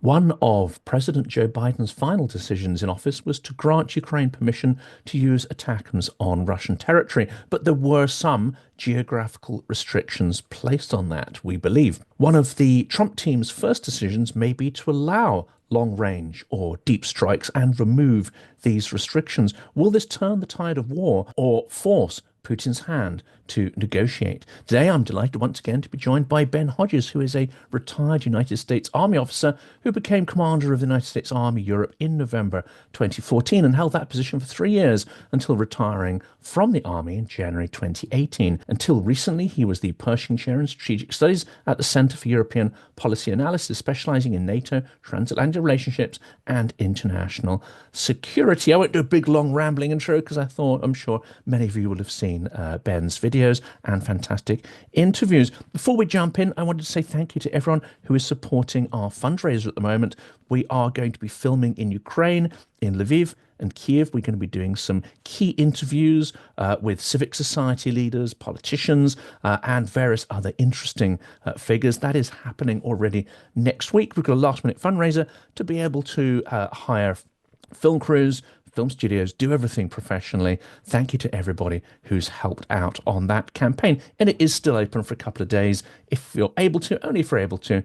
One of President Joe Biden's final decisions in office was to grant Ukraine permission to use ATACMS on Russian territory, but there were some geographical restrictions placed on that, we believe. One of the Trump team's first decisions may be to allow long range or deep strikes and remove these restrictions. Will this turn the tide of war or force Putin's hand to negotiate? Today, I'm delighted once again to be joined by Ben Hodges, who is a retired United States Army officer who became commander of the United States Army Europe in November 2014 and held that position for 3 years until retiring from the Army in January 2018. Until recently, he was the Pershing Chair in Strategic Studies at the Centre for European Policy Analysis, specialising in NATO, transatlantic relationships, and international security. I won't do a big, long, rambling intro because I'm sure many of you will have seen Ben's videos and fantastic interviews. Before we jump in, I wanted to say thank you to everyone who is supporting our fundraiser at the moment. We are going to be filming in Ukraine, in Lviv and Kyiv. We're going to be doing some key interviews with civic society leaders, politicians, and various other interesting figures. That is happening already next week. We've got a last-minute fundraiser to be able to hire film crews, film studios, do everything professionally. Thank you to everybody who's helped out on that campaign. And it is still open for a couple of days. If you're able to, only if you're able to,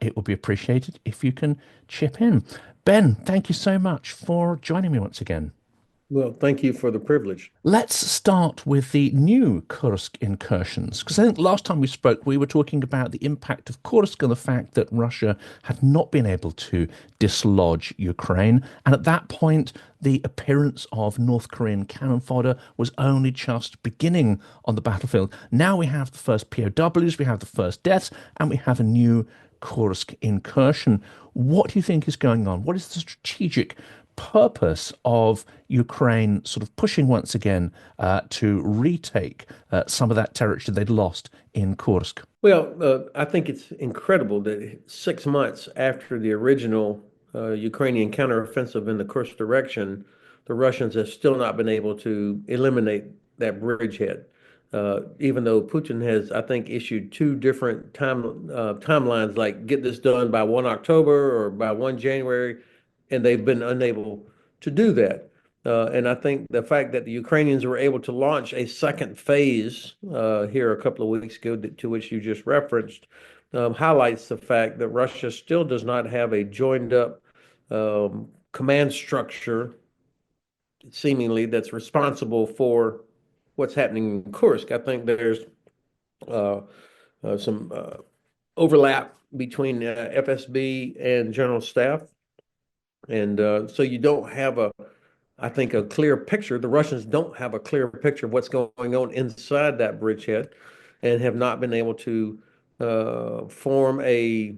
it would be appreciated if you can chip in. Ben, thank you so much for joining me once again. Well, thank you for the privilege. Let's start with the new Kursk incursions, because I think last time we spoke, we were talking about the impact of Kursk and the fact that Russia had not been able to dislodge Ukraine. And at that point, the appearance of North Korean cannon fodder was only just beginning on the battlefield. Now we have the first POWs, we have the first deaths, and we have a new Kursk incursion. What do you think is going on? What is the strategic purpose of Ukraine sort of pushing once again to retake some of that territory they'd lost in Kursk? Well, I think it's incredible that 6 months after the original Ukrainian counteroffensive in the Kursk direction, the Russians have still not been able to eliminate that bridgehead. Even though Putin has, I think, issued two different timelines, like get this done by 1 October or by 1 January, and they've been unable to do that. And I think the fact that the Ukrainians were able to launch a second phase here a couple of weeks ago, to which you just referenced, highlights the fact that Russia still does not have a joined up command structure, seemingly, that's responsible for what's happening in Kursk. I think there's some overlap between FSB and General Staff. And so you don't have I think, a clear picture. The Russians don't have a clear picture of what's going on inside that bridgehead and have not been able to form a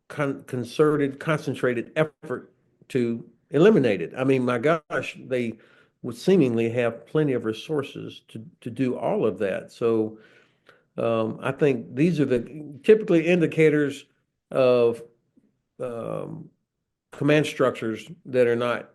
concentrated effort to eliminate it. I mean, my gosh, they would seemingly have plenty of resources to do all of that. So I think these are the typically indicators of command structures that are not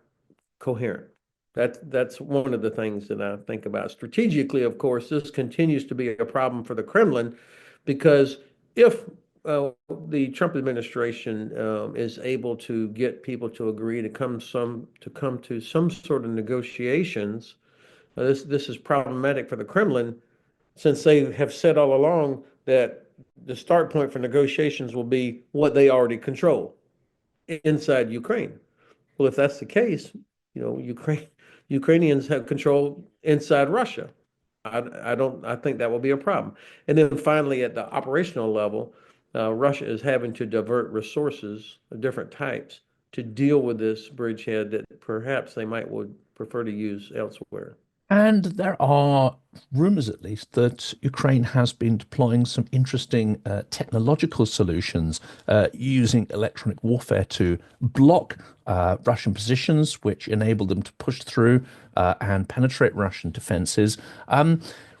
coherent. That's one of the things that I think about. Strategically, of course, this continues to be a problem for the Kremlin, because if the Trump administration is able to get people to agree to come to some sort of negotiations, this is problematic for the Kremlin, since they have said all along that the start point for negotiations will be what they already control inside Ukraine. Well, if that's the case, Ukrainians have control inside Russia. I think that will be a problem. And then finally, at the operational level, Russia is having to divert resources of different types to deal with this bridgehead that perhaps they would prefer to use elsewhere. And there are rumors, at least, that Ukraine has been deploying some interesting technological solutions using electronic warfare to block Russian positions, which enable them to push through and penetrate Russian defenses.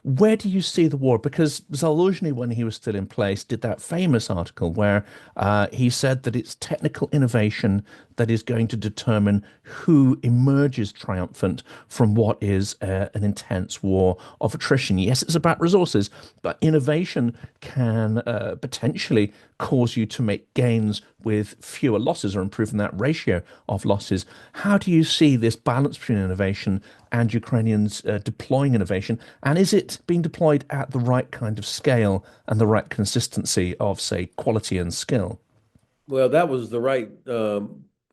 Where do you see the war? Because Zaluzhny, when he was still in place, did that famous article where he said that it's technical innovation that is going to determine who emerges triumphant from what is an intense war of attrition. Yes, it's about resources, but innovation can potentially cause you to make gains with fewer losses or improving that ratio of losses. How do you see this balance between innovation and Ukrainians deploying innovation? And is it being deployed at the right kind of scale and the right consistency of, say, quality and skill? Well, that was the right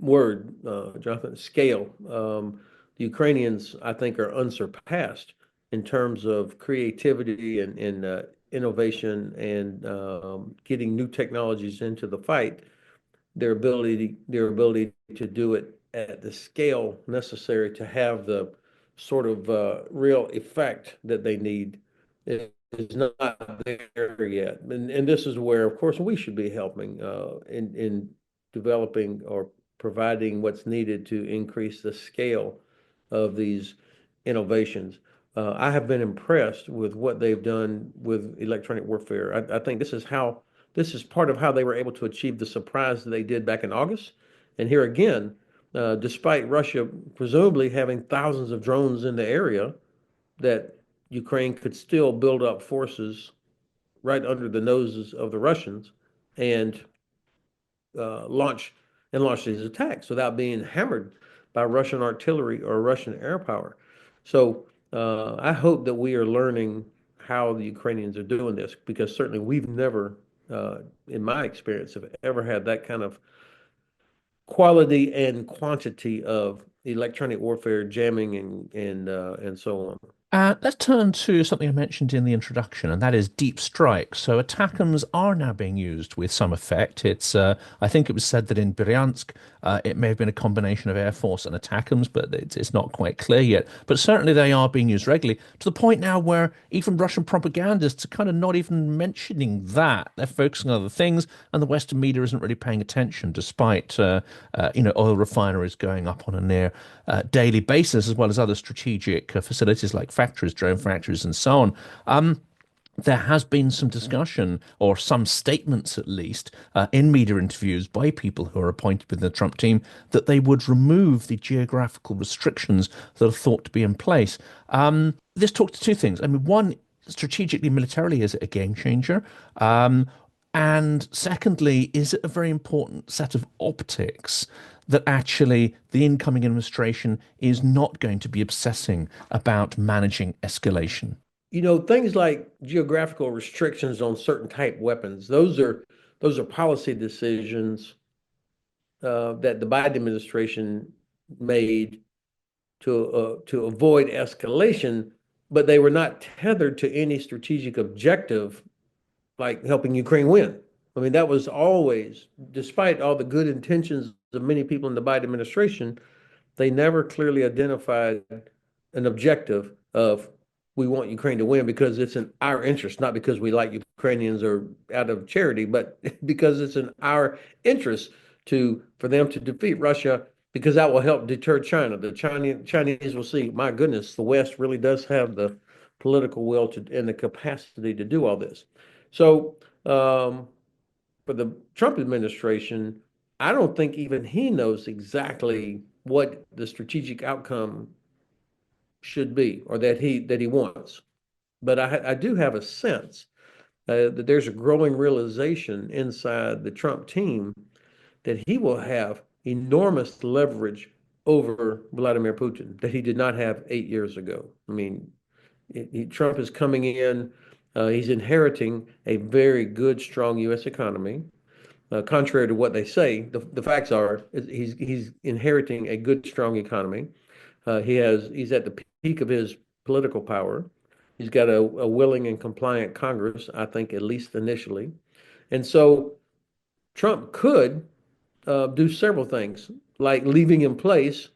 word, Jonathan, scale. The Ukrainians, I think, are unsurpassed in terms of creativity and innovation and getting new technologies into the fight. Their ability to do it at the scale necessary to have the sort of real effect that they need is not there yet. And this is where, of course, we should be helping in developing or providing what's needed to increase the scale of these innovations. I have been impressed with what they've done with electronic warfare. I think this is part of how they were able to achieve the surprise that they did back in August. And here again, despite Russia presumably having thousands of drones in the area, that Ukraine could still build up forces right under the noses of the Russians and launch these attacks without being hammered by Russian artillery or Russian air power. So I hope that we are learning how the Ukrainians are doing this, because certainly we've never, in my experience, have ever had that kind of quality and quantity of electronic warfare jamming and so on. Let's turn to something I mentioned in the introduction, and that is deep strike. So ATACMS are now being used with some effect. I think it was said that in Bryansk, it may have been a combination of Air Force and ATACMS, but it's not quite clear yet. But certainly they are being used regularly to the point now where even Russian propagandists are kind of not even mentioning that. They're focusing on other things, and the Western media isn't really paying attention, despite oil refineries going up on a near daily basis, as well as other strategic facilities like factories, drone factories, and so on. There has been some discussion, or some statements at least, in media interviews by people who are appointed within the Trump team, that they would remove the geographical restrictions that are thought to be in place. This talks to two things. I mean, one, strategically, militarily, is it a game changer? And secondly, is it a very important set of optics that actually the incoming administration is not going to be obsessing about managing escalation? Things like geographical restrictions on certain type weapons, those are policy decisions that the Biden administration made to avoid escalation, but they were not tethered to any strategic objective like helping Ukraine win. I mean, that was always, despite all the good intentions of many people in the Biden administration, they never clearly identified an objective of we want Ukraine to win because it's in our interest, not because we like Ukrainians or out of charity, but because it's in our interest for them to defeat Russia, because that will help deter China. The Chinese will see, my goodness, the West really does have the political will to and the capacity to do all this. So for the Trump administration, I don't think even he knows exactly what the strategic outcome should be, or that he wants. But I do have a sense that there's a growing realization inside the Trump team that he will have enormous leverage over Vladimir Putin that he did not have 8 years ago. I mean, Trump is coming in. He's inheriting a very good, strong U.S. economy. Contrary to what they say, the facts are he's inheriting a good, strong economy. He's at the peak of his political power. He's got a willing and compliant Congress, I think, at least initially. And so Trump could do several things, like leaving in place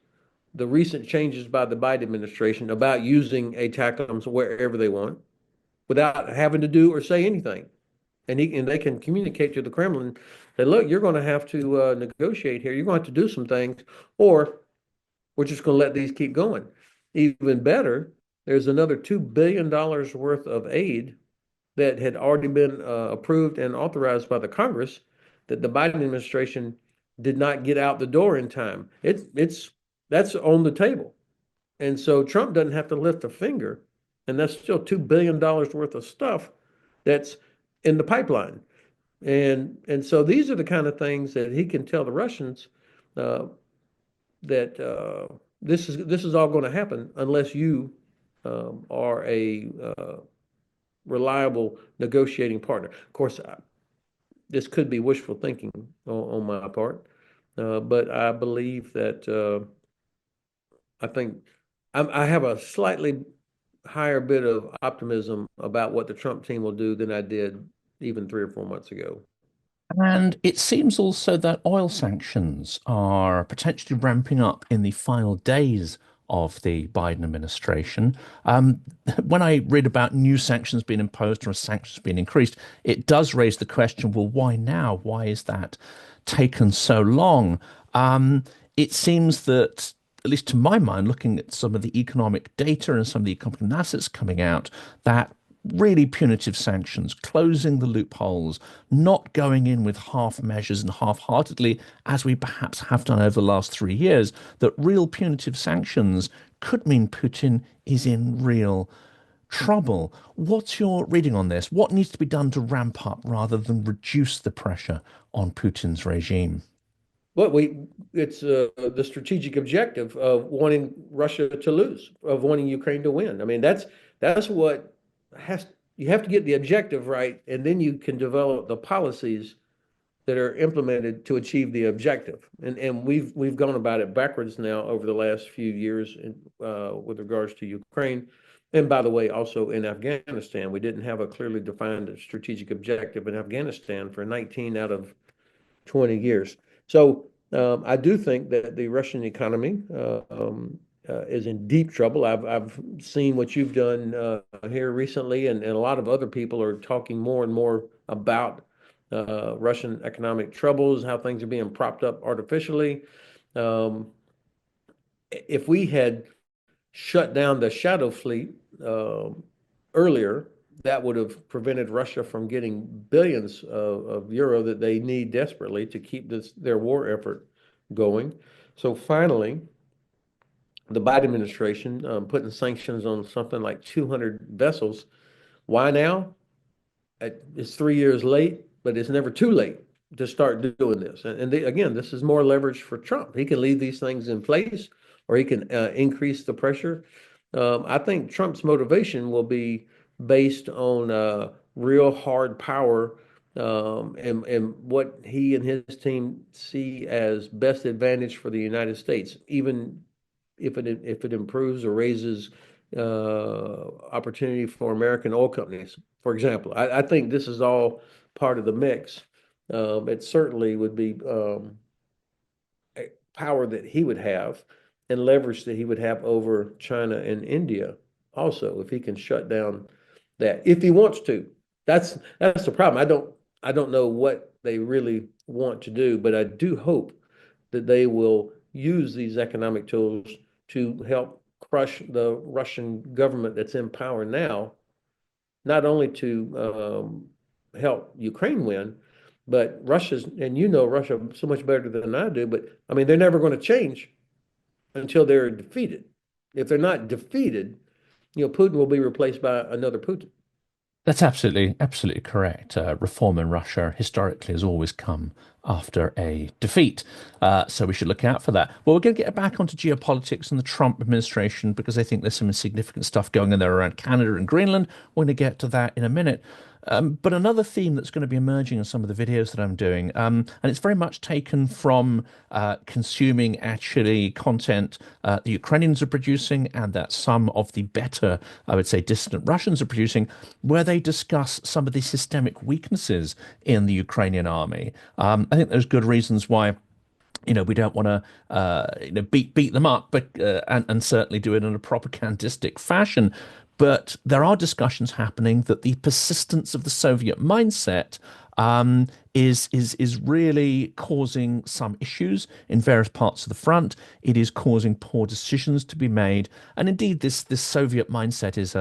the recent changes by the Biden administration about using ATACMS wherever they want without having to do or say anything. And they can communicate to the Kremlin, say, look, you're going to have to negotiate here. You're going to have to do some things, or we're just going to let these keep going. Even better, there's another $2 billion worth of aid that had already been approved and authorized by the Congress that the Biden administration did not get out the door in time. It's that's on the table. And so Trump doesn't have to lift a finger, and that's still $2 billion worth of stuff that's in the pipeline. And so these are the kind of things that he can tell the Russians uh, that this is all going to happen unless you are a reliable negotiating partner. Of course, this could be wishful thinking on my part, but I believe that I think I have a slightly higher bit of optimism about what the Trump team will do than I did even 3 or 4 months ago. And it seems also that oil sanctions are potentially ramping up in the final days of the Biden administration. Um, when I read about new sanctions being imposed or sanctions being increased, it does raise the question, well, why now? Why is that taken so long? It seems that, at least to my mind, looking at some of the economic data and some of the economic analysis coming out, that really punitive sanctions, closing the loopholes, not going in with half measures and half-heartedly, as we perhaps have done over the last 3 years, that real punitive sanctions could mean Putin is in real trouble. What's your reading on this? What needs to be done to ramp up rather than reduce the pressure on Putin's regime? Well, it's the strategic objective of wanting Russia to lose, of wanting Ukraine to win. I mean, that's what has you have to get the objective right, and then you can develop the policies that are implemented to achieve the objective. And we've gone about it backwards now over the last few years with regards to Ukraine. And by the way, also in Afghanistan, we didn't have a clearly defined strategic objective in Afghanistan for 19 out of 20 years. So I do think that the Russian economy is in deep trouble. I've seen what you've done here recently, and a lot of other people are talking more and more about Russian economic troubles, how things are being propped up artificially. Um, if we had shut down the shadow fleet earlier, that would have prevented Russia from getting billions of euro that they need desperately to keep their war effort going. So finally, the Biden administration putting sanctions on something like 200 vessels. Why now? It's 3 years late, but it's never too late to start doing this. And again, this is more leverage for Trump. He can leave these things in place, or he can increase the pressure. I think Trump's motivation will be based on real hard power and what he and his team see as best advantage for the United States, even if it improves or raises opportunity for American oil companies. For example, I think this is all part of the mix. It certainly would be power that he would have and leverage that he would have over China and India also if he can shut down that if he wants to. That's the problem. I don't know what they really want to do, but I do hope that they will use these economic tools to help crush the Russian government that's in power now, not only to help Ukraine win, but Russia's, and you know Russia so much better than I do, but I mean, they're never going to change until they're defeated. If they're not defeated, Putin will be replaced by another Putin. That's absolutely correct. Reform in Russia historically has always come after a defeat. So we should look out for that. Well, we're going to get back onto geopolitics and the Trump administration because I think there's some significant stuff going on there around Canada and Greenland. We're going to get to that in a minute. But another theme that's going to be emerging in some of the videos that I'm doing, and it's very much taken from consuming actually content the Ukrainians are producing and that some of the better, I would say, dissident Russians are producing, where they discuss some of the systemic weaknesses in the Ukrainian army. I think there's good reasons why we don't want to beat them up, but and certainly do it in a propagandistic fashion. But there are discussions happening that the persistence of the Soviet mindset is really causing some issues in various parts of the front. It is causing poor decisions to be made, and indeed, this Soviet mindset is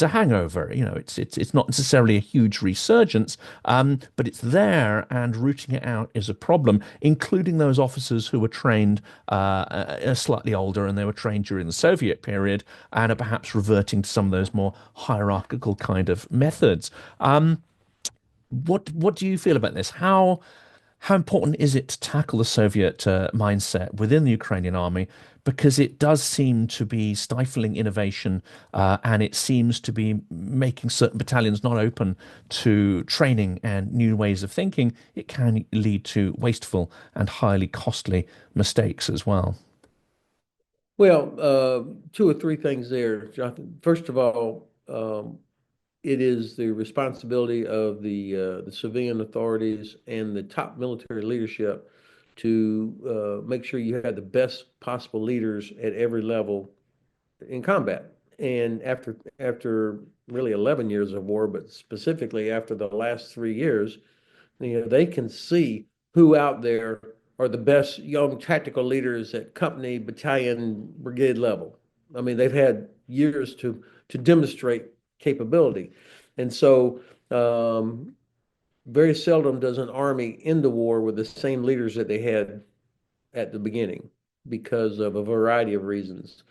a hangover. You know, it's not necessarily a huge resurgence, but it's there, and rooting it out is a problem, including those officers who were trained slightly older and they were trained during the Soviet period and are perhaps reverting to some of those more hierarchical kind of methods. What do you feel about this? How important is it to tackle the Soviet mindset within the Ukrainian army? Because it does seem to be stifling innovation, and it seems to be making certain battalions not open to training and new ways of thinking. It can lead to wasteful and highly costly mistakes as well. Well, two or three things there, Jonathan. First of all, it is the responsibility of the civilian authorities and the top military leadership to make sure you have the best possible leaders at every level in combat. And after really 11 years of war, but specifically after the last 3 years, they can see who out there are the best young tactical leaders at company, battalion, brigade level. I mean, they've had years to demonstrate capability, and so very seldom does an army end the war with the same leaders that they had at the beginning because of a variety of reasons.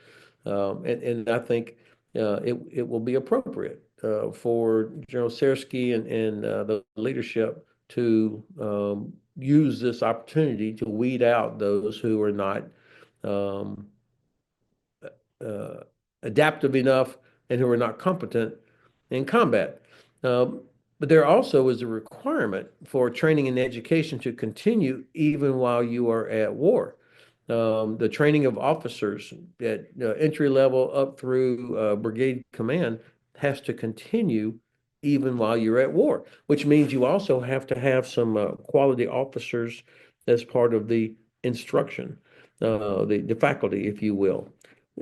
And I think it will be appropriate for General Sersky and the leadership to use this opportunity to weed out those who are not um, uh, adaptive enough and who are not competent in combat. Um, but there also is a requirement for training and education to continue even while you are at war. The training of officers at entry level up through brigade command has to continue even while you're at war, which means you also have to have some quality officers as part of the instruction, the faculty, if you will.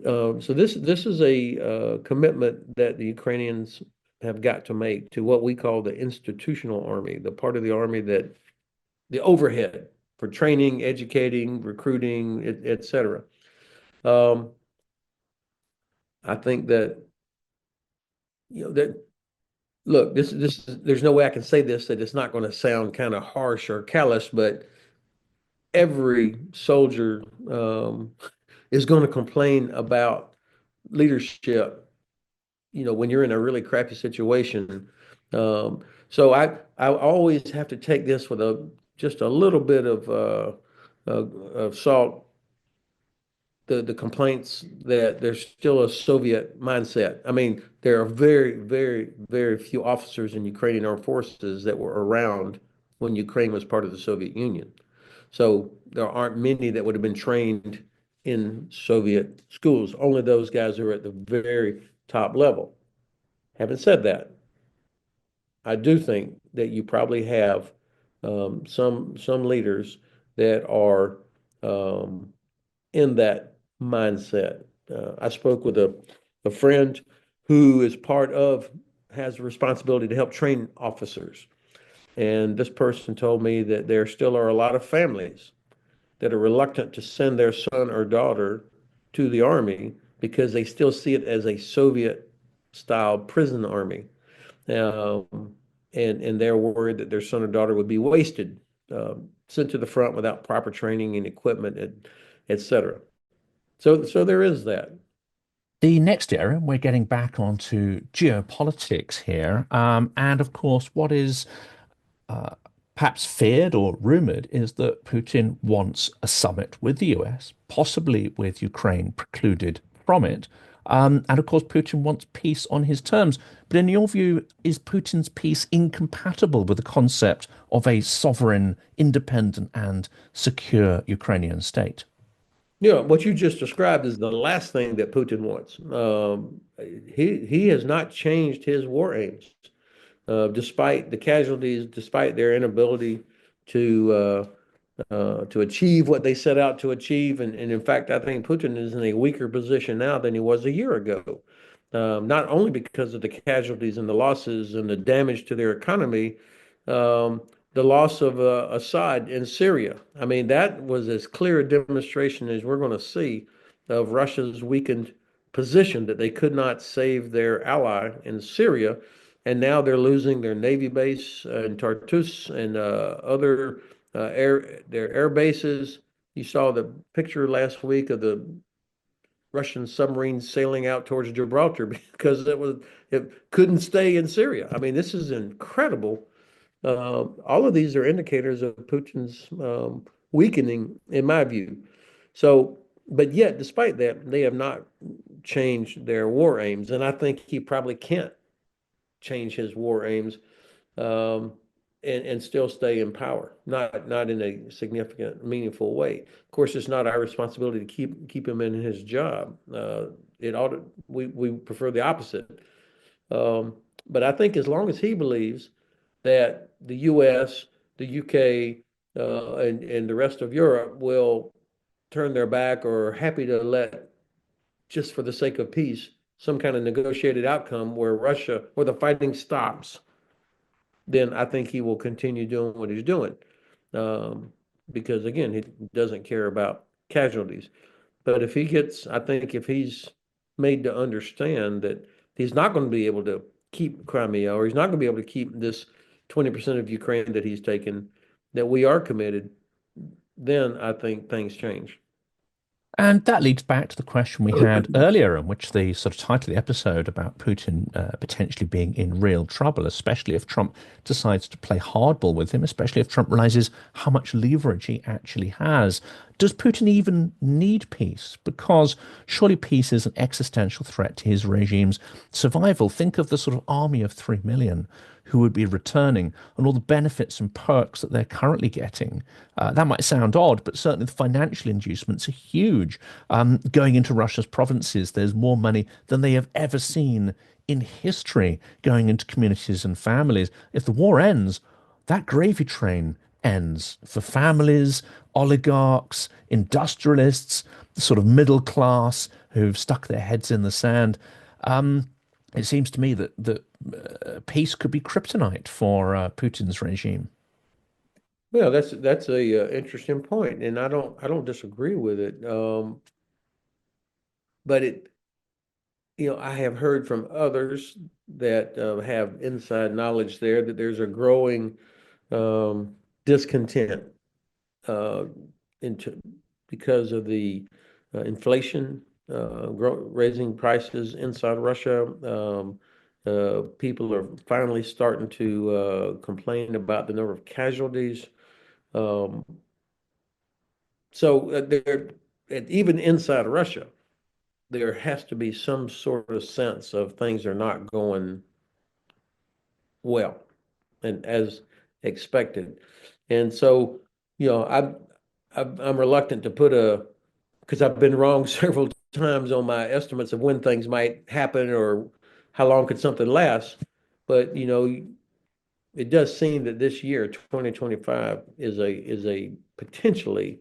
So this is a commitment that the Ukrainians have got to make to what we call the institutional army, the part of the army that the overhead for training, educating, recruiting, et cetera. Um, I think that that look, there's no way I can say this that it's not going to sound kind of harsh or callous, but every soldier is going to complain about leadership, when you're in a really crappy situation. So I always have to take this with just a little bit of salt. The complaints that there's still a Soviet mindset. I mean, there are very, very, very few officers in Ukrainian armed forces that were around when Ukraine was part of the Soviet Union. So there aren't many that would have been trained in Soviet schools. Only those guys who are at the very top level. Having said that, I do think that you probably have some leaders that are in that mindset. I spoke with a friend who is has a responsibility to help train officers. And this person told me that there still are a lot of families that are reluctant to send their son or daughter to the army because they still see it as a Soviet style prison army. Um, and they're worried that their son or daughter would be wasted, sent to the front without proper training and equipment, et cetera. So there is that. The next area, we're getting back onto geopolitics here. And of course, what is uh, perhaps feared or rumored is that Putin wants a summit with the US, possibly with Ukraine precluded from it. And of course, Putin wants peace on his terms. But in your view, is Putin's peace incompatible with the concept of a sovereign, independent, and secure Ukrainian state? What you just described is the last thing that Putin wants. He has not changed his war aims, despite the casualties, despite their inability to to achieve what they set out to achieve. And in fact, I think Putin is in a weaker position now than he was a year ago. Not only because of the casualties and the losses and the damage to their economy, Um, the loss of Assad in Syria. I mean, that was as clear a demonstration as we're going to see of Russia's weakened position that they could not save their ally in Syria. And now they're losing their Navy base in Tartus and other their air bases. You saw the picture last week of the Russian submarines sailing out towards Gibraltar because it couldn't stay in Syria. I mean, this is incredible. All of these are indicators of Putin's weakening, in my view. So, but yet, despite that, they have not changed their war aims, and I think he probably can't change his war aims um, and still stay in power, not in a significant, meaningful way. Of course, it's not our responsibility to keep him in his job. It ought to, we prefer the opposite. Um, but I think as long as he believes that the U.S., the U.K., and the rest of Europe will turn their back or are happy to let, just for the sake of peace, some kind of negotiated outcome where the fighting stops, then I think he will continue doing what he's doing. Um, because again, he doesn't care about casualties. But I think if he's made to understand that he's not going to be able to keep Crimea, or he's not going to be able to keep this 20% of Ukraine that he's taken, that we are committed, then I think things change. And that leads back to the question we had earlier, in which the sort of title of the episode about Putin potentially being in real trouble, especially if Trump decides to play hardball with him, especially if Trump realizes how much leverage he actually has. Does Putin even need peace? Because surely peace is an existential threat to his regime's survival. Think of the sort of army of 3 million who would be returning and all the benefits and perks that they're currently getting. That might sound odd, but certainly the financial inducements are huge. Going into Russia's provinces, there's more money than they have ever seen in history going into communities and families. If the war ends, that gravy train ends for families, oligarchs, industrialists, the sort of middle class who've stuck their heads in the sand. Um, it seems to me that peace could be kryptonite for Putin's regime. Well, that's a interesting point, and I don't disagree with it. But I have heard from others that have inside knowledge there that there's a growing discontent uh, into because of the inflation, raising prices inside Russia. People are finally starting to complain about the number of casualties. Um, even inside Russia, there has to be some sort of sense of things are not going well and as expected. And so, you know, I'm reluctant to put because I've been wrong several times on my estimates of when things might happen or how long could something last. But, it does seem that this year, 2025, is a potentially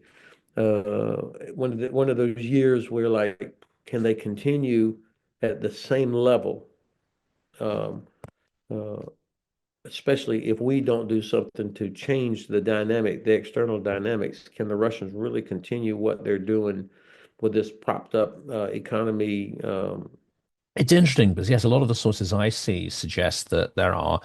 one of those years where, like, can they continue at the same level? Um, uh, Especially if we don't do something to change the external dynamics. Can the Russians really continue what they're doing with this propped up economy? It's interesting because, yes, a lot of the sources I see suggest that there are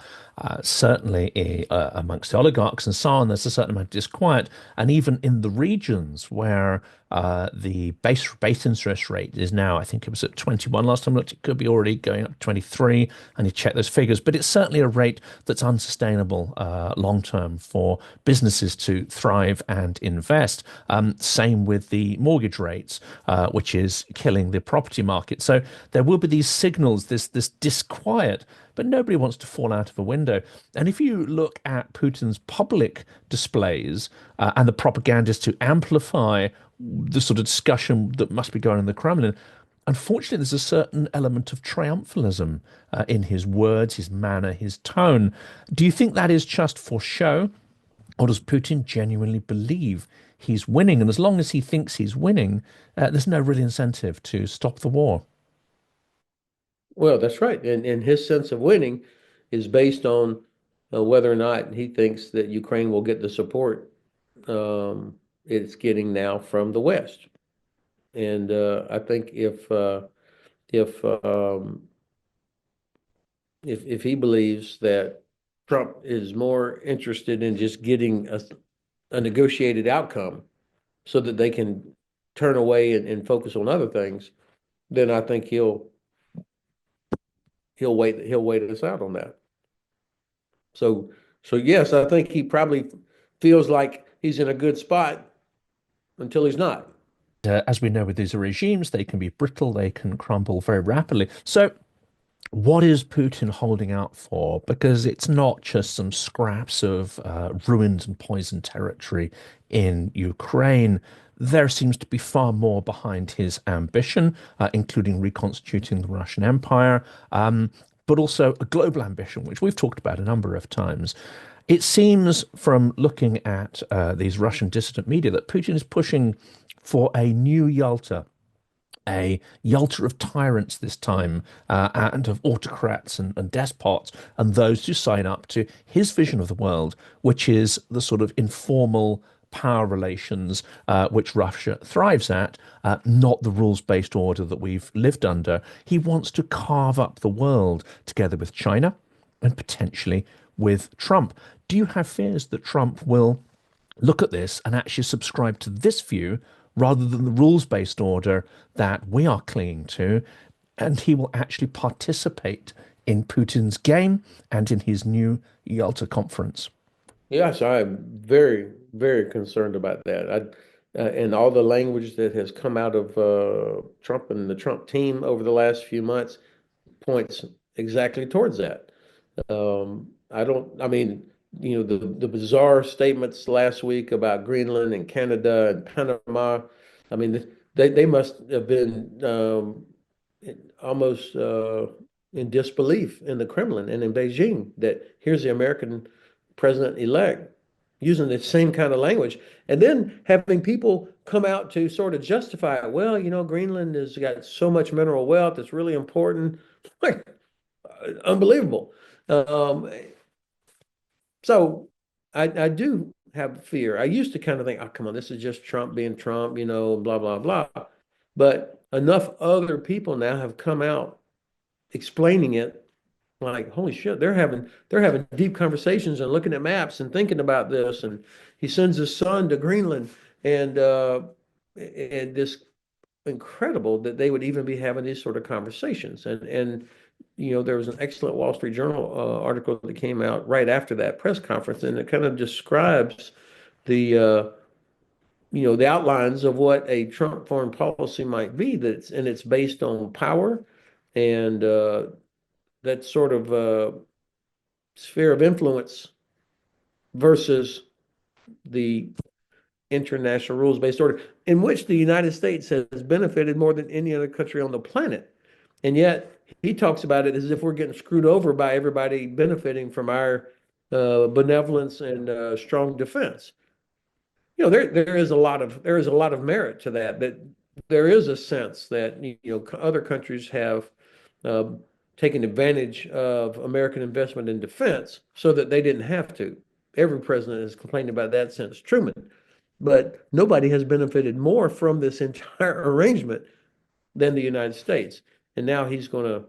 certainly amongst the oligarchs and so on, there's a certain amount of disquiet. And even in the regions where the base interest rate is now, I think it was at 21 last time I looked, it could be already going up to 23. I need to check those figures. But it's certainly a rate that's unsustainable long term for businesses to thrive and invest. Same with the mortgage rates, which is killing the property market. So there will be these signals, this disquiet, but nobody wants to fall out of a window. And if you look at Putin's public displays and the propagandists to amplify the sort of discussion that must be going on in the Kremlin, unfortunately, there's a certain element of triumphalism in his words, his manner, his tone. Do you think that is just for show, or does Putin genuinely believe he's winning? And as long as he thinks he's winning, there's no real incentive to stop the war. Well, that's right. And his sense of winning is based on whether or not he thinks that Ukraine will get the support um, it's getting now from the West. And I think if if he believes that Trump is more interested in just getting a negotiated outcome so that they can turn away and focus on other things, then I think he'll wait us out on that. So yes, I think he probably feels like he's in a good spot until he's not. As we know with these regimes, they can be brittle, they can crumble very rapidly. So what is Putin holding out for? Because it's not just some scraps of ruined and poisoned territory in Ukraine. There seems to be far more behind his ambition, including reconstituting the Russian Empire, but also a global ambition, which we've talked about a number of times. It seems from looking at these Russian dissident media that Putin is pushing for a new Yalta, a Yalta of tyrants this time, and of autocrats and despots, and those who sign up to his vision of the world, which is the sort of informal power relations which Russia thrives at, not the rules-based order that we've lived under. He wants to carve up the world together with China and potentially with Trump. Do you have fears that Trump will look at this and actually subscribe to this view rather than the rules-based order that we are clinging to, and he will actually participate in Putin's game and in his new Yalta conference? Yes, I'm very, very concerned about that. And all the language that has come out of Trump and the Trump team over the last few months points exactly towards that. I mean, the bizarre statements last week about Greenland and Canada and Panama. I mean, they must have been almost in disbelief in the Kremlin and in Beijing that here's the American president-elect using the same kind of language, and then having people come out to sort of justify it. Well, Greenland has got so much mineral wealth; it's really important. Like, unbelievable. Um, so I do have fear. I used to kind of think, oh, come on, this is just Trump being Trump, blah, blah, blah. But enough other people now have come out explaining it like, holy shit, they're having deep conversations and looking at maps and thinking about this. And he sends his son to Greenland and this incredible that they would even be having these sort of conversations. And there was an excellent Wall Street Journal article that came out right after that press conference, and it kind of describes the the outlines of what a Trump foreign policy might be. It's based on power and that sort of sphere of influence versus the international rules-based order, in which the United States has benefited more than any other country on the planet. And yet he talks about it as if we're getting screwed over by everybody benefiting from our benevolence and strong defense. There is a lot of merit to that. That there is a sense that other countries have uh, taken advantage of American investment in defense so that they didn't have to. Every president has complained about that since Truman, but nobody has benefited more from this entire arrangement than the United States. And now he's going to,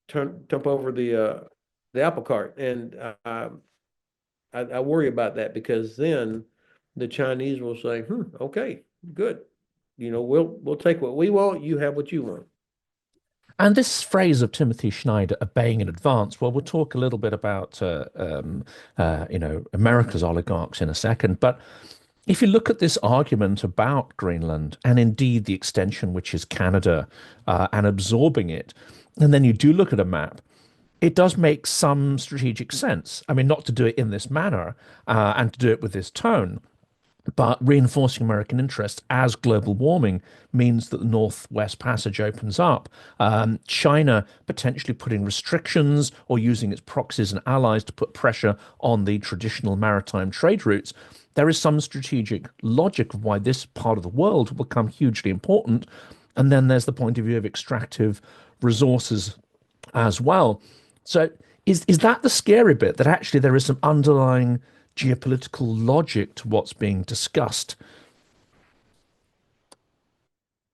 jump over the apple cart, and I worry about that because then the Chinese will say, okay, good. We'll take what we want. You have what you want. And this phrase of Timothy Schneider, obeying in advance, well, we'll talk a little bit about, America's oligarchs in a second. But if you look at this argument about Greenland and indeed the extension, which is Canada, and absorbing it, and then you do look at a map, it does make some strategic sense. I mean, not to do it in this manner and to do it with this tone, but reinforcing American interests as global warming means that the Northwest Passage opens up. China potentially putting restrictions or using its proxies and allies to put pressure on the traditional maritime trade routes. There is some strategic logic of why this part of the world will become hugely important. And then there's the point of view of extractive resources as well. So Is that the scary bit, that actually there is some underlying geopolitical logic to what's being discussed?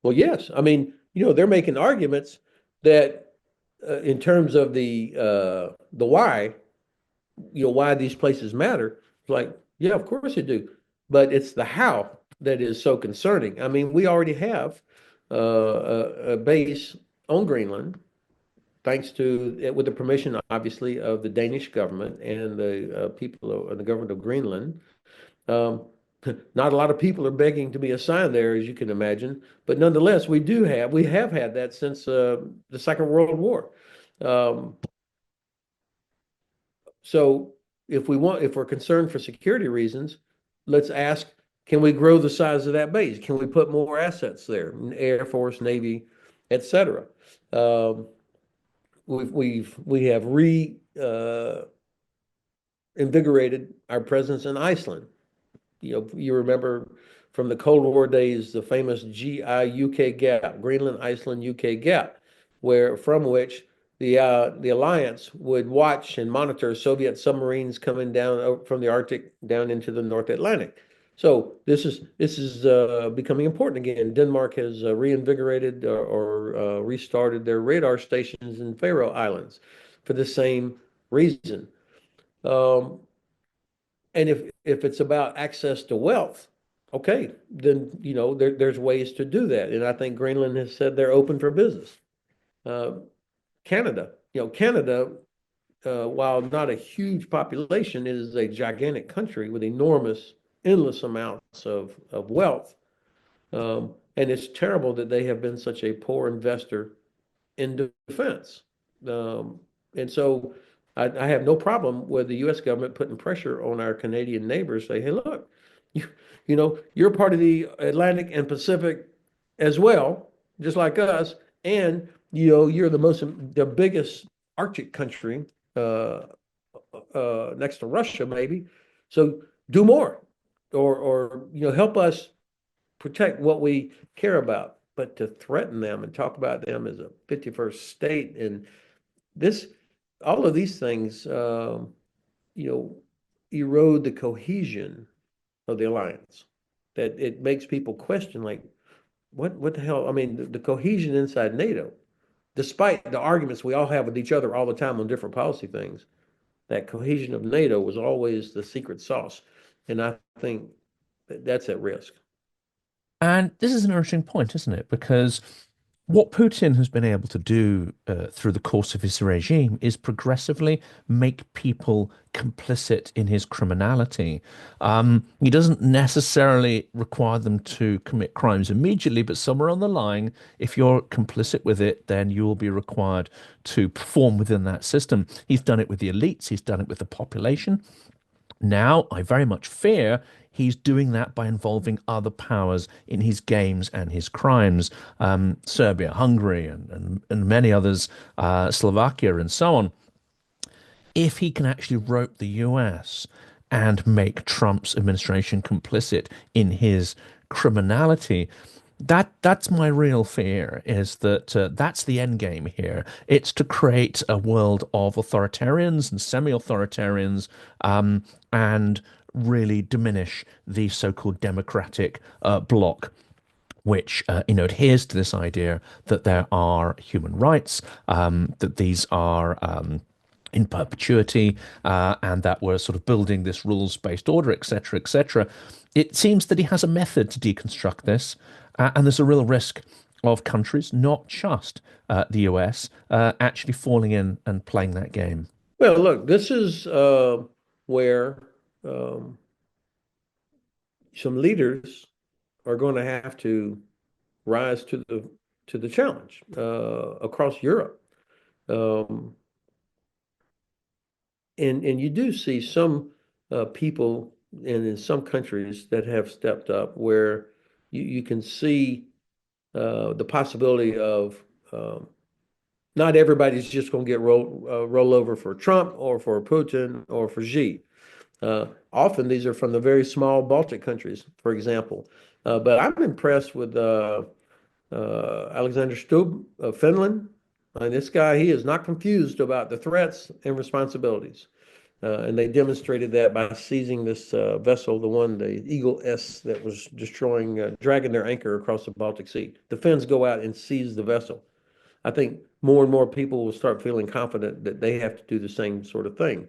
Well, yes. I mean, they're making arguments that in terms of the why, why these places matter. It's like, yeah, of course you do. But it's the how that is so concerning. I mean, we already have a base on Greenland, thanks to, with the permission, obviously, of the Danish government and the people of the government of Greenland. Um, Not a lot of people are begging to be assigned there, as you can imagine, but nonetheless, we have had that since the Second World War. Um, so if we're concerned for security reasons, let's ask, can we grow the size of that base? Can we put more assets there, Air Force, Navy, et cetera? Um, we have re invigorated our presence in Iceland. You remember from the Cold War days, the famous GI-UK gap, Greenland, Iceland, UK gap, from which the alliance would watch and monitor Soviet submarines coming down from the Arctic down into the North Atlantic. So this is becoming important again. Denmark has reinvigorated or restarted their radar stations in Faroe Islands for the same reason. Um, and if it's about access to wealth, okay, then there's ways to do that. And I think Greenland has said they're open for business. Uh, Canada, while not a huge population, is a gigantic country with enormous, endless amounts of wealth. And it's terrible that they have been such a poor investor in defense. Um, and so I have no problem with the U.S. government putting pressure on our Canadian neighbors, say, hey, look, you, you're part of the Atlantic and Pacific as well, just like us. And, you're the biggest Arctic country uh, next to Russia, maybe. So do more or help us protect what we care about. But to threaten them and talk about them as a 51st state and this, all of these things, you know, erode the cohesion of the alliance. That it makes people question, like, what the hell? I mean, the cohesion inside NATO, despite the arguments we all have with each other all the time on different policy things, that cohesion of NATO was always the secret sauce, and I think that's at risk. And this is an interesting point, isn't it? Because what Putin has been able to do through the course of his regime is progressively make people complicit in his criminality. He doesn't necessarily require them to commit crimes immediately, but somewhere on the line, if you're complicit with it, then you will be required to perform within that system. He's done it with the elites, he's done it with the population. Now, I very much fear he's doing that by involving other powers in his games and his crimes. Serbia, Hungary, and many others, Slovakia, and so on. If he can actually rope the US and make Trump's administration complicit in his criminality, that's my real fear, is that that's the end game here. It's to create a world of authoritarians and semi-authoritarians, and really diminish the so-called democratic bloc, which adheres to this idea that there are human rights, that these are in perpetuity, and that we're sort of building this rules-based order, etc., etc. It seems that he has a method to deconstruct this, and there's a real risk of countries, not just the US, actually falling in and playing that game. Well, look, this is where um, some leaders are going to have to rise to the challenge across Europe. Um, and you do see some people in some countries that have stepped up where you can see the possibility of not everybody's just going to get roll over for Trump or for Putin or for Xi. Often these are from the very small Baltic countries, for example. But I'm impressed with Alexander Stubb of Finland. And this guy, he is not confused about the threats and responsibilities. And they demonstrated that by seizing this vessel, the Eagle S, that was destroying, dragging their anchor across the Baltic Sea. The Finns go out and seize the vessel. I think more and more people will start feeling confident that they have to do the same sort of thing.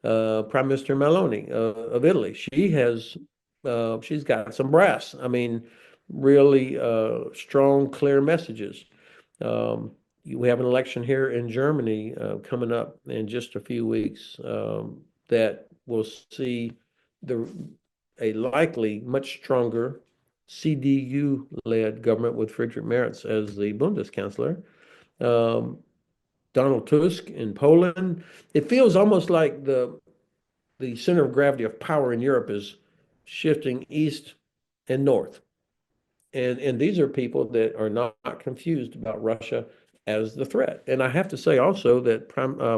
Prime Minister Meloni of Italy, she's got some brass. I mean, really strong, clear messages. Um, we have an election here in Germany coming up in just a few weeks that will see the a likely much stronger CDU-led government with Friedrich Merz as the Bundeskanzler. Um, Donald Tusk in Poland. It feels almost like the center of gravity of power in Europe is shifting east and north. And these are people that are not confused about Russia as the threat. And I have to say also that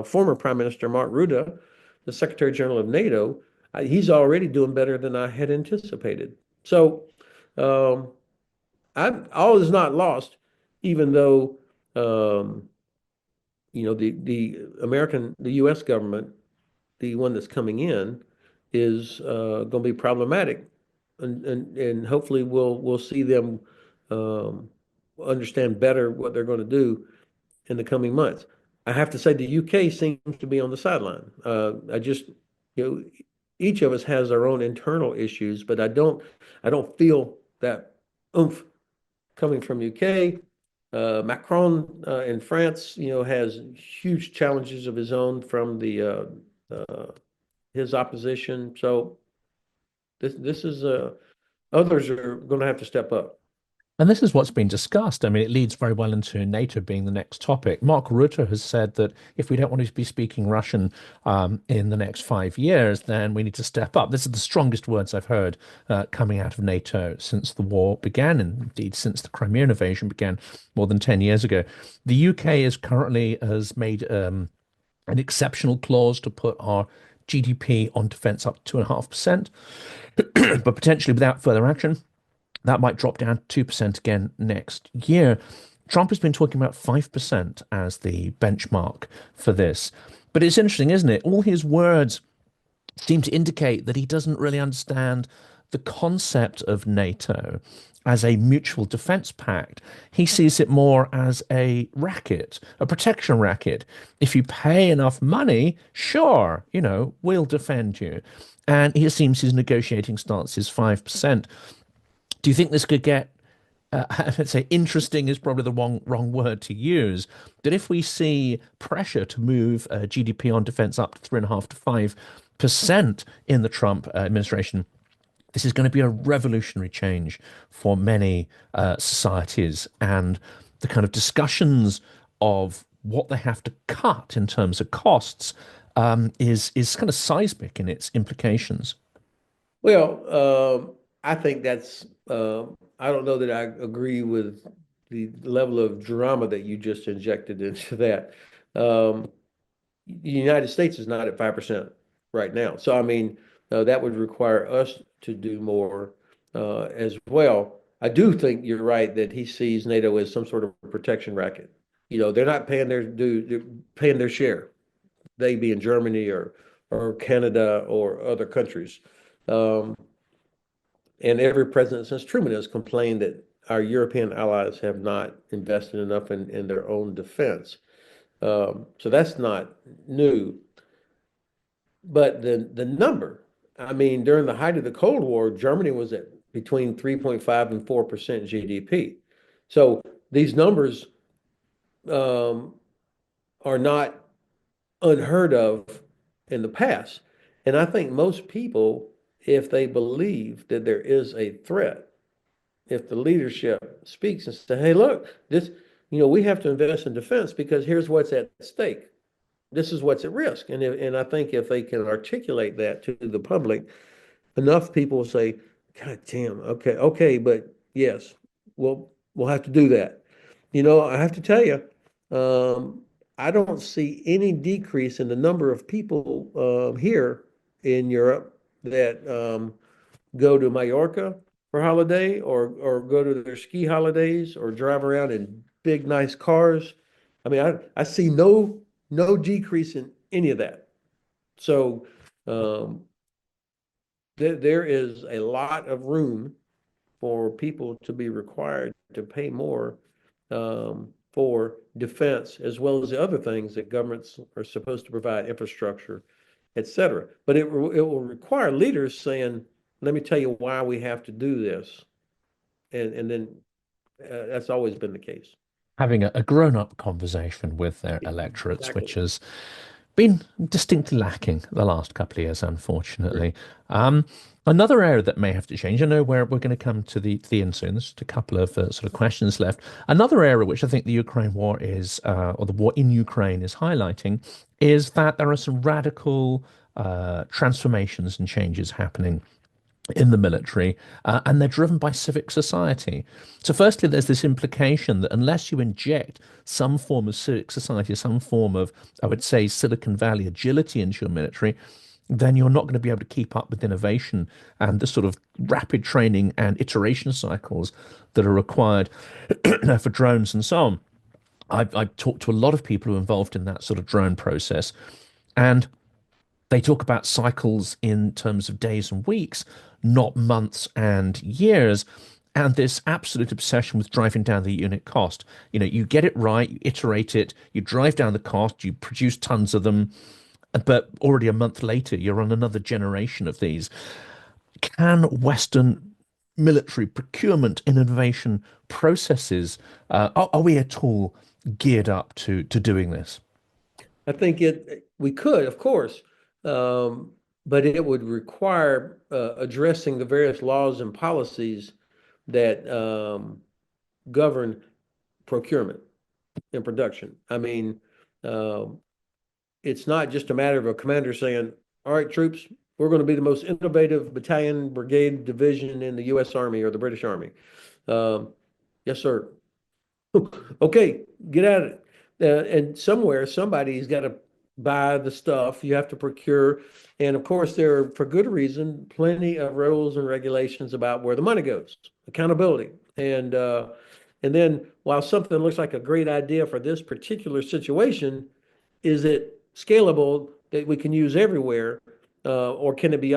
former Prime Minister Mark Rutte, the Secretary General of NATO, he's already doing better than I had anticipated. So um, all is not lost, even though the U.S. government, the one that's coming in, is going to be problematic, and hopefully we'll see them um, understand better what they're going to do in the coming months. I have to say the UK seems to be on the sideline. You know, each of us has our own internal issues, but I don't feel that oomph coming from UK. Macron in France, has huge challenges of his own from the his opposition. So this is others are going to have to step up. And this is what's been discussed. I mean, it leads very well into NATO being the next topic. Mark Rutte has said that if we don't want to be speaking Russian in the next 5 years, then we need to step up. This is the strongest words I've heard coming out of NATO since the war began, and indeed since the Crimean invasion began more than 10 years ago. The UK is currently has made an exceptional clause to put our GDP on defense up to 2.5%, but potentially without further action that might drop down to 2% again next year. Trump has been talking about 5% as the benchmark for this. But it's interesting, isn't it? All his words seem to indicate that he doesn't really understand the concept of NATO as a mutual defense pact. He sees it more as a racket, a protection racket. If you pay enough money, sure, we'll defend you. And he seems his negotiating stance is 5%. Do you think this could get, let's say, interesting is probably the wrong word to use, that if we see pressure to move GDP on defense up to 3.5 to 5% in the Trump administration, this is going to be a revolutionary change for many societies, and the kind of discussions of what they have to cut in terms of costs is kind of seismic in its implications. Well, I think I don't know that I agree with the level of drama that you just injected into that. Um, the United States is not at 5% right now. So, I mean, that would require us to do more as well. I do think you're right that he sees NATO as some sort of protection racket. They're not paying their due, they're paying their share. They being Germany or Canada or other countries. Um, and every president since Truman has complained that our European allies have not invested enough in their own defense. So that's not new. But the number, I mean, during the height of the Cold War, Germany was at between 3.5 and 4% GDP. So these numbers um, are not unheard of in the past. And I think most people, if they believe that there is a threat, if the leadership speaks and say, hey, look, we have to invest in defense because here's what's at stake. This is what's at risk. And I think if they can articulate that to the public, enough people will say, God damn, okay, but yes, we'll have to do that. I have to tell you, I don't see any decrease in the number of people here in Europe that go to Mallorca for holiday or go to their ski holidays or drive around in big nice cars. I mean, I see no decrease in any of that. So um, there is a lot of room for people to be required to pay more for defense, as well as the other things that governments are supposed to provide, infrastructure, et cetera. But it will require leaders saying, let me tell you why we have to do this. And then that's always been the case. Having a grown-up conversation with their electorates, which Exactly. has been distinctly lacking the last couple of years, unfortunately. Um, Another area that may have to change, I know we're going to come to the end soon. There's just a couple of sort of questions left. Another area which I think the Ukraine war is, or the war in Ukraine is highlighting, is that there are some radical transformations and changes happening in the military, and they're driven by civic society. So, firstly, there's this implication that unless you inject some form of civic society, some form of, I would say, Silicon Valley agility into your military, then you're not going to be able to keep up with innovation and the sort of rapid training and iteration cycles that are required for drones and so on. I've talked to a lot of people who are involved in that sort of drone process, and they talk about cycles in terms of days and weeks, not months and years. And this absolute obsession with driving down the unit cost. You know, you get it right, you iterate it, you drive down the cost, you produce tons of them, but already a month later, you're on another generation of these. Can Western military procurement and innovation processes, are we at all geared up to doing this? I think we could, of course, um, but it would require addressing the various laws and policies that govern procurement and production. I mean, um, it's not just a matter of a commander saying, "All right, troops, we're going to be the most innovative battalion, brigade, division in the U.S. Army or the British Army." Yes, sir. Okay, get at it. And somewhere, somebody's got to buy the stuff you have to procure. And of course, there are, for good reason, plenty of rules and regulations about where the money goes, accountability. And then while something looks like a great idea for this particular situation, is it scalable that we can use everywhere? Or can it be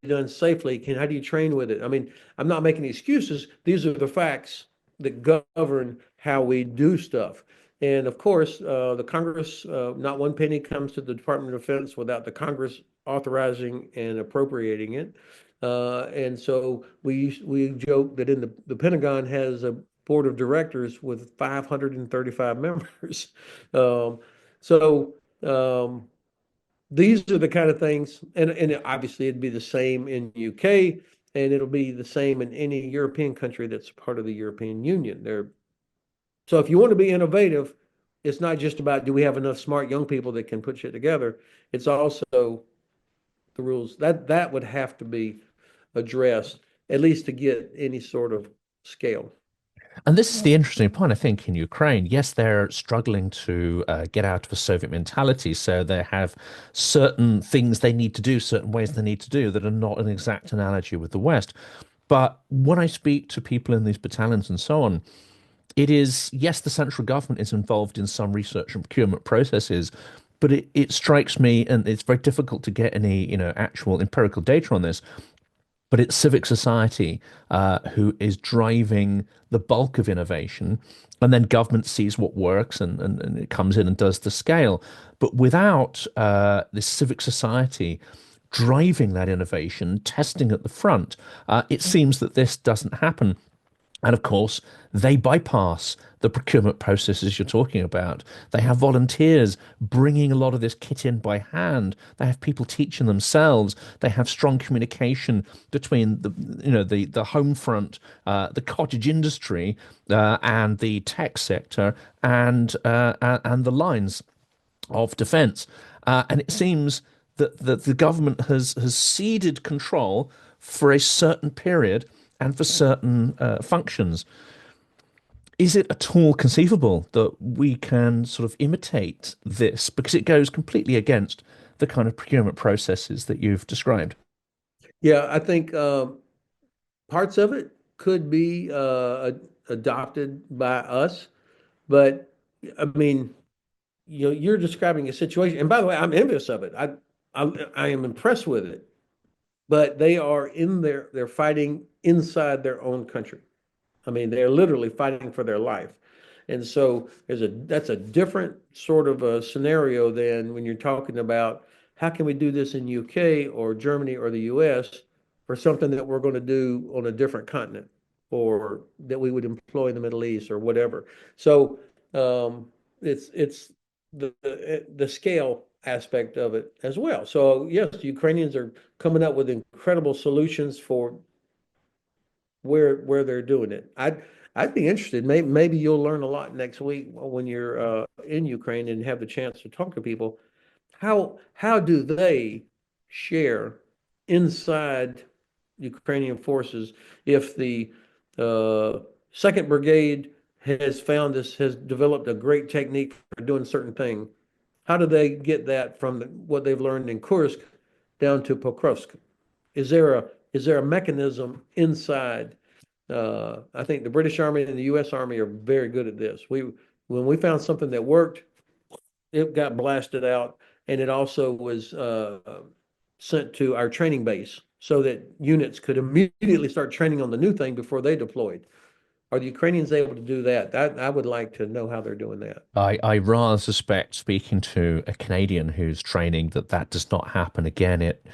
done safely? How do you train with it? I mean, I'm not making excuses. These are the facts that govern how we do stuff. And of course, the Congress, not one penny comes to the Department of Defense without the Congress authorizing and appropriating it. And so we joke that the Pentagon has a board of directors with 535 members. Um, so um, these are the kind of things, and obviously it'd be the same in UK, and it'll be the same in any European country that's part of the European Union. So if you want to be innovative, it's not just about do we have enough smart young people that can put shit together. It's also the rules that would have to be addressed, at least to get any sort of scale. And this is the interesting point, I think, in Ukraine. Yes, they're struggling to get out of a Soviet mentality. So they have certain things they need to do, certain ways they need to do that are not an exact analogy with the West. But when I speak to people in these battalions and so on, it is, yes, the central government is involved in some research and procurement processes, but it strikes me, and it's very difficult to get any, actual empirical data on this, but it's civic society who is driving the bulk of innovation, and then government sees what works and it comes in and does the scale. But without this civic society driving that innovation, testing at the front, it seems that this doesn't happen. And of course, they bypass the procurement processes you're talking about. They have volunteers bringing a lot of this kit in by hand. They have people teaching themselves. They have strong communication between the home front, the cottage industry, and the tech sector, and the lines of defence. And it seems that the government has ceded control for a certain period and for certain functions. Is it at all conceivable that we can sort of imitate this? Because it goes completely against the kind of procurement processes that you've described. Yeah, I think parts of it could be adopted by us, but I mean, you're describing a situation, and by the way, I'm envious of it. I am impressed with it, but they are they're fighting inside their own country. I mean, they're literally fighting for their life. And so that's a different sort of a scenario than when you're talking about how can we do this in UK or Germany or the US for something that we're going to do on a different continent or that we would employ in the Middle East or whatever. So it's the scale aspect of it as well. So yes, the Ukrainians are coming up with incredible solutions for where they're doing it. I'd be interested. Maybe you'll learn a lot next week when you're in Ukraine and have the chance to talk to people. How do they share inside Ukrainian forces if the uh, Second Brigade has developed a great technique for doing certain thing? How do they get that from what they've learned in Kursk down to Pokrovsk? Is there a mechanism inside? I think the British Army and the U.S. Army are very good at this. When we found something that worked, it got blasted out, and it also was sent to our training base so that units could immediately start training on the new thing before they deployed. Are the Ukrainians able to do that? I would like to know how they're doing that. I rather suspect, speaking to a Canadian who's training, that that does not happen again. It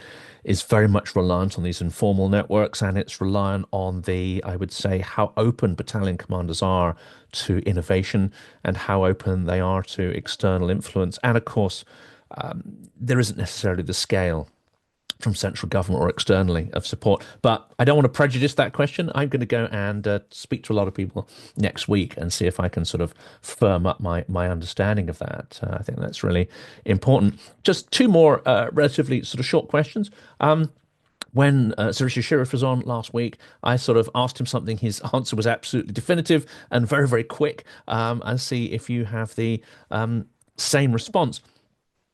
is very much reliant on these informal networks, and it's reliant on I would say, how open battalion commanders are to innovation and how open they are to external influence. And of course, there isn't necessarily the scale from central government or externally of support. But I don't want to prejudice that question. I'm going to go and speak to a lot of people next week and see if I can sort of firm up my understanding of that. I think that's really important. Just two more relatively sort of short questions. When Sarisha Sheriff was on last week, I sort of asked him something. His answer was absolutely definitive and very, very quick. And see if you have the same response.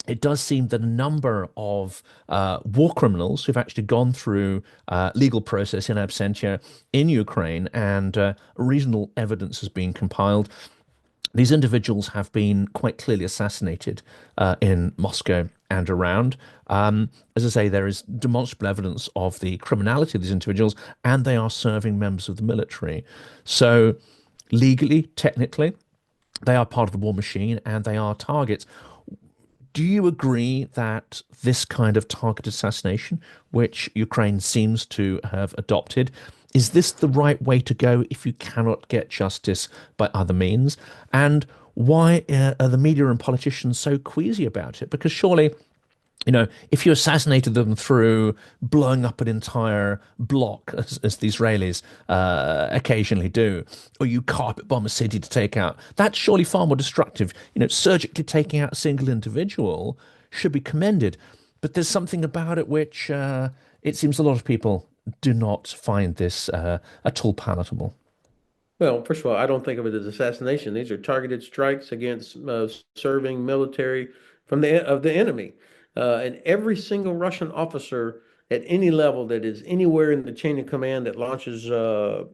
It does seem that a number of war criminals who've actually gone through legal process in absentia in Ukraine and reasonable evidence has been compiled. These individuals have been quite clearly assassinated in Moscow and around. As I say, there is demonstrable evidence of the criminality of these individuals, and they are serving members of the military. So, legally, technically, they are part of the war machine and they are targets. Do you agree that this kind of target assassination, which Ukraine seems to have adopted, is this the right way to go if you cannot get justice by other means? And why are the media and politicians so queasy about it? Because surely, if you assassinated them through blowing up an entire block, as the Israelis occasionally do, or you carpet bomb a city to take out, that's surely far more destructive. Surgically taking out a single individual should be commended. But there's something about it which it seems a lot of people do not find this at all palatable. Well, first of all, I don't think of it as assassination. These are targeted strikes against serving military of the enemy, and every single Russian officer at any level that is anywhere in the chain of command that launches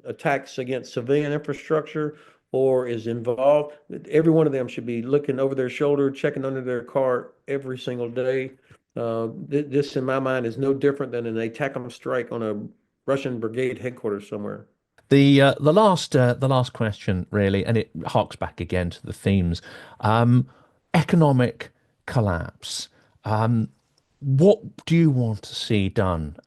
attacks against civilian infrastructure or is involved, every one of them should be looking over their shoulder, checking under their car every single day. This, in my mind, is no different than an ATACMS strike on a Russian brigade headquarters somewhere. The last question really, and it harks back again to the themes. Um, Economic collapse. What do you want to see done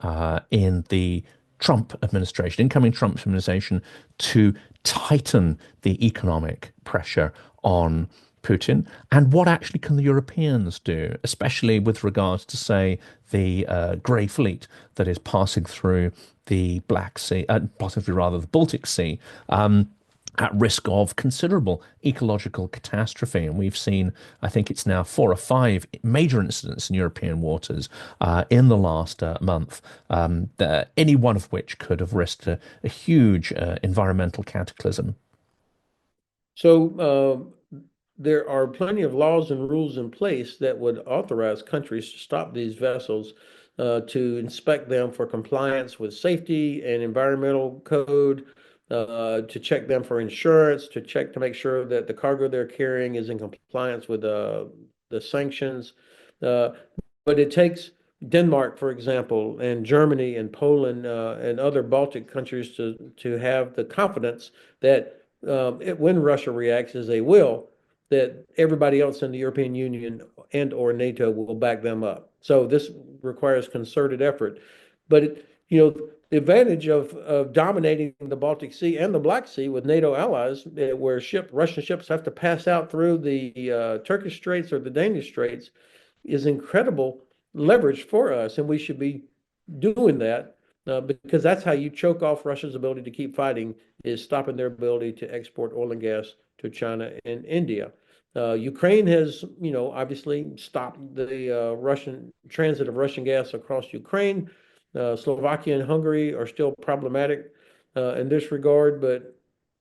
in the Trump administration, incoming Trump administration, to tighten the economic pressure on Putin? And what actually can the Europeans do, especially with regards to, say, the Grey Fleet that is passing through the Black Sea, passing through rather the Baltic Sea? At risk of considerable ecological catastrophe. And we've seen, I think it's now 4 or 5 major incidents in European waters in the last month, any one of which could have risked a huge environmental cataclysm. So there are plenty of laws and rules in place that would authorize countries to stop these vessels, to inspect them for compliance with safety and environmental code, to check them for insurance, to check to make sure that the cargo they're carrying is in compliance with the sanctions. Uh, but it takes Denmark, for example, and Germany and Poland and other Baltic countries to have the confidence that when Russia reacts, as they will, that everybody else in the European Union and or NATO will back them up. So this requires concerted effort. But the advantage of dominating the Baltic Sea and the Black Sea with NATO allies, where Russian ships have to pass out through the Turkish Straits or the Danish Straits, is incredible leverage for us, and we should be doing that because that's how you choke off Russia's ability to keep fighting, is stopping their ability to export oil and gas to China and India. Ukraine has, obviously stopped the Russian transit of Russian gas across Ukraine. Slovakia and Hungary are still problematic in this regard, but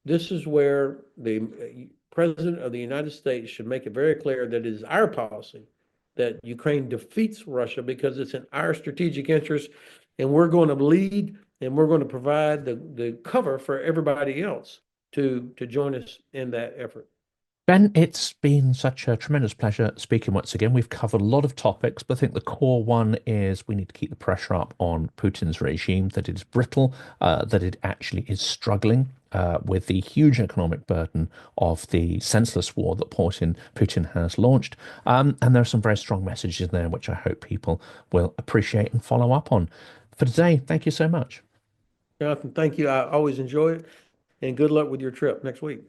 this is where the President of the United States should make it very clear that it is our policy that Ukraine defeats Russia because it's in our strategic interest, and we're going to lead and we're going to provide the cover for everybody else to join us in that effort. Ben, it's been such a tremendous pleasure speaking once again. We've covered a lot of topics, but I think the core one is we need to keep the pressure up on Putin's regime, that it is brittle, that it actually is struggling with the huge economic burden of the senseless war that Putin has launched. And there are some very strong messages there, which I hope people will appreciate and follow up on. For today, thank you so much. Jonathan, thank you. I always enjoy it, and good luck with your trip next week.